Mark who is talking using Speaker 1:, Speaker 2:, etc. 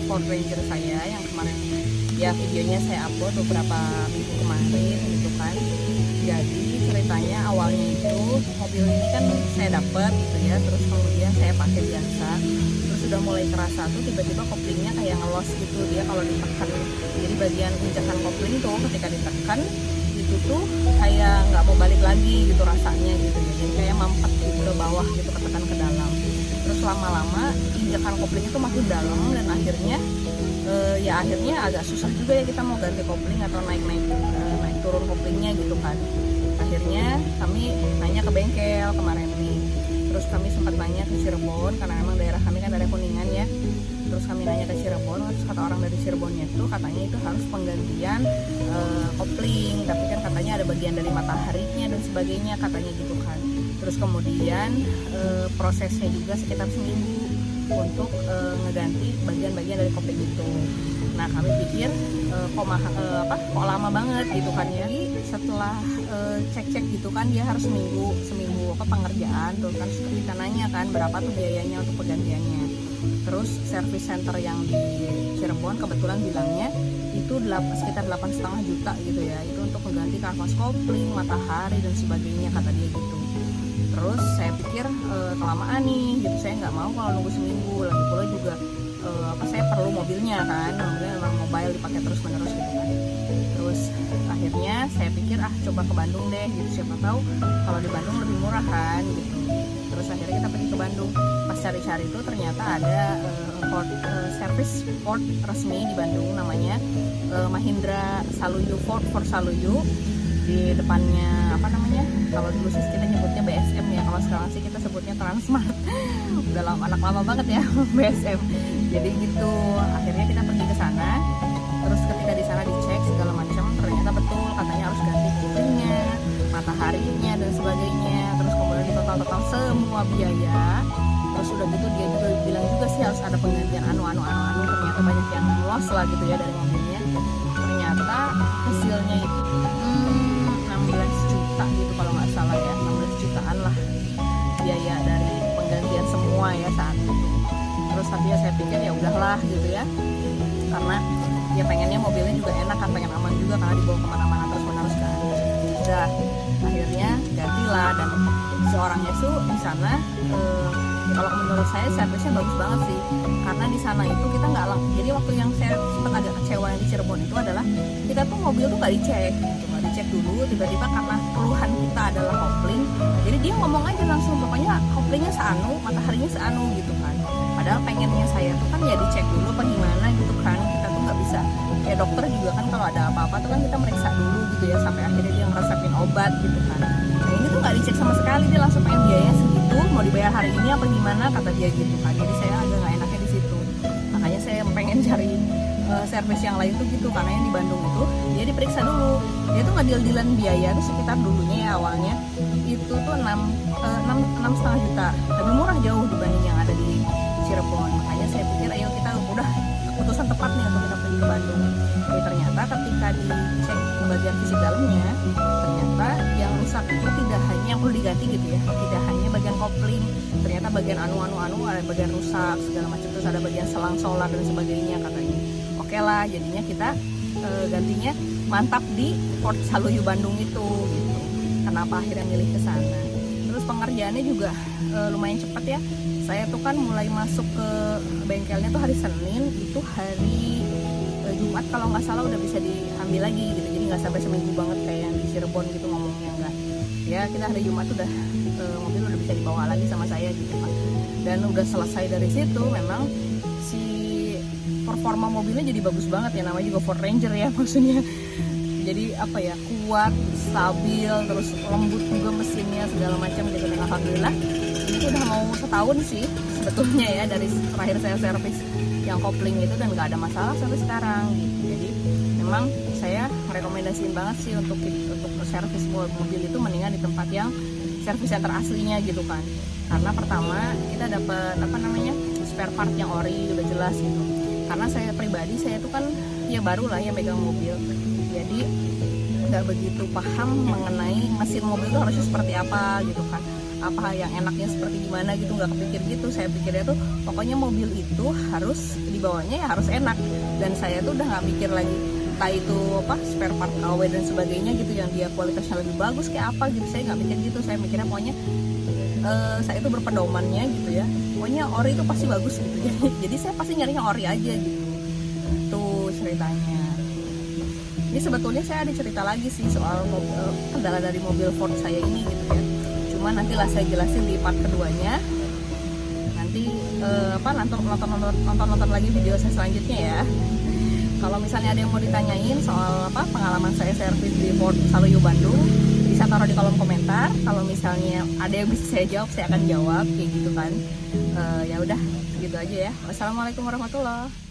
Speaker 1: Ford Ranger saya yang kemarin ya videonya saya upload beberapa minggu kemarin gitu kan. Jadi ceritanya awalnya itu mobil ini kan saya dapat gitu ya, terus kemudian saya pakai biasa, terus sudah mulai kerasa tuh tiba-tiba koplingnya kayak ngelos gitu, dia kalau ditekan, jadi bagian injakan kopling tuh ketika ditekan itu tuh kayak nggak mau balik lagi gitu rasanya gitu ya, jadi kayak mampet gitu ke bawah gitu, ketekan ke dalam. Terus lama-lama injakan koplingnya tuh makin dalam dan akhirnya ya akhirnya agak susah juga ya kita mau ganti kopling atau naik turun koplingnya gitu kan. Akhirnya kami nanya ke bengkel kemarin nih, terus kami sempat nanya ke Cirebon karena memang daerah kami kan daerah Kuningan ya. Terus kami nanya ke Cirebon, terus kata orang dari Cirebonnya itu katanya itu harus penggantian kopling, tapi kan katanya ada bagian dari mataharinya dan sebagainya katanya gitu kan. Terus kemudian prosesnya juga sekitar seminggu untuk ngeganti bagian-bagian dari kopling itu. Nah kami pikir kok lama banget gitu kan ya. Jadi setelah cek-cek gitu kan dia harus seminggu pengerjaan tuh kan, kita nanya kan berapa tuh biayanya untuk penggantiannya. Terus service center yang di Cirebon kebetulan bilangnya itu sekitar 8,5 juta gitu ya, itu untuk mengganti kanvas kopling, matahari dan sebagainya kata dia gitu. Terus saya pikir kelamaan nih gitu, saya nggak mau kalau nunggu seminggu, lagi pula juga saya perlu mobilnya kan, mobilnya memang mobile dipakai terus menerus gitu kan. Terus akhirnya saya pikir coba ke Bandung deh gitu, siapa tahu kalau di Bandung lebih murah kan gitu. Terus akhirnya kita pergi ke Bandung, pas cari-cari itu ternyata ada service Ford resmi di Bandung namanya Mahindra Saluyu, Ford for Saluyu. Di depannya apa namanya, kalau dulu sih kita nyebutnya BSM ya, kalau sekarang sih kita sebutnya Transmart. Udah anak lama banget ya BSM. Jadi gitu, akhirnya kita pergi ke sana. Terus ketika di sana dicek segala macam, ternyata betul katanya harus ganti koplingnya, mataharinya dan sebagainya. Terus kemudian di total semua biaya. Terus udah gitu dia juga bilang juga sih harus ada penggantian ternyata banyak yang loss lah gitu ya dari mobilnya. Ternyata hasilnya itu 16 juta gitu kalau nggak salah ya, 16 jutaan lah biaya dari penggantian semua ya saat itu. Terus tapi ya saya pikir ya udahlah gitu ya, karena ya pengennya mobilnya juga enak kan, pengen aman juga karena dibawa kemana-mana terus menerus kan. Udah akhirnya gantilah, dan seorangnya tuh di sana kalau menurut saya servisnya bagus banget sih, karena di sana itu kita nggak jadi waktu yang saya sempat agak kecewa yang di Cirebon itu adalah kita tuh mobil tuh nggak dicek gitu, nggak dicek dulu, tiba-tiba karena keluhan kita adalah kopling, jadi dia ngomong aja langsung pokoknya koplingnya seanu, mataharinya seanu gitu kan. Padahal pengennya saya tuh kan ya dicek dulu apa gimana gitu kan, kita tuh nggak bisa ya, dokter juga kan kalau ada apa-apa tuh kan kita meriksa dulu gitu ya, sampai akhirnya dia ngeresepin obat gitu kan. Nah ini tuh nggak dicek sama sekali, dia langsung pengen biayanya segitu, mau dibayar hari ini apa gimana kata dia gitu kan. Jadi saya agak nggak enaknya di situ, makanya saya pengen cari servis yang lain tuh gitu, karena yang di Bandung itu dia diperiksa dulu, dia tuh ngadil-dilan biaya tuh sekitar dulunya ya awalnya itu tuh 6,5 juta, lebih murah jauh dibanding yang ada di Cirebon. Makanya saya pikir ayo kita udah keputusan tepat nih untuk kita pergi ke Bandung. Jadi ternyata ketika dicek bagian fisik dalamnya, ternyata yang rusak itu tidak hanya yang perlu diganti gitu ya, tidak hanya bagian kopling, ternyata bagian anu ada bagian rusak segala macam, terus ada bagian selang solar dan sebagainya katanya. Oke lah, jadinya kita gantinya mantap di Ford Saluyu Bandung itu gitu. Kenapa akhirnya milih ke sana? Terus pengerjaannya juga lumayan cepat ya. Saya tuh kan mulai masuk ke bengkelnya tuh hari Senin, itu hari Jumat kalau nggak salah udah bisa diambil lagi gitu. Jadi nggak sampai seminggu banget kayak yang di Cirebon gitu ngomongnya, enggak. Ya kita hari Jumat udah mobil udah bisa dibawa lagi sama saya gitu kan. Dan udah selesai dari situ, memang si performa mobilnya jadi bagus banget ya, namanya juga Ford Ranger ya maksudnya. Jadi apa ya, kuat, stabil, terus lembut juga mesinnya segala macam gitu. Dan alhamdulillah ini udah mau setahun sih sebetulnya ya dari terakhir saya servis yang kopling itu, dan nggak ada masalah sampai sekarang gitu. Jadi memang saya merekomendasiin banget sih untuk servis mobil itu mendingan di tempat yang servis center aslinya gitu kan. Karena pertama kita dapat spare part yang ori udah jelas gitu. Karena saya pribadi, saya tuh kan ya baru lah ya megang mobil, jadi nggak begitu paham mengenai mesin mobil itu harusnya seperti apa gitu kan. apa yang enaknya seperti gimana gitu, nggak kepikir gitu. Saya pikirnya tuh pokoknya mobil itu harus dibawanya ya harus enak, dan saya tuh udah nggak mikir lagi entah itu apa spare part KW dan sebagainya gitu yang dia kualitasnya lebih bagus kayak apa gitu. Saya nggak mikir gitu, saya mikirnya pokoknya saya itu berpedomannya gitu ya, pokoknya ori itu pasti bagus gitu. Jadi saya pasti nyarinya ori aja gitu. Tuh ceritanya. Ini sebetulnya saya ada cerita lagi sih soal kendala dari mobil Ford saya ini gitu ya. Cuma nantilah saya jelasin di part keduanya. Nanti nonton lagi video saya selanjutnya ya. Kalau misalnya ada yang mau ditanyain soal pengalaman saya servis di Ford Saluyu Bandung, bisa taruh di kolom komentar. Kalau misalnya ada yang bisa saya jawab, saya akan jawab kayak gitu kan. Ya udah, gitu aja ya. Wassalamualaikum warahmatullahi wabarakatuh.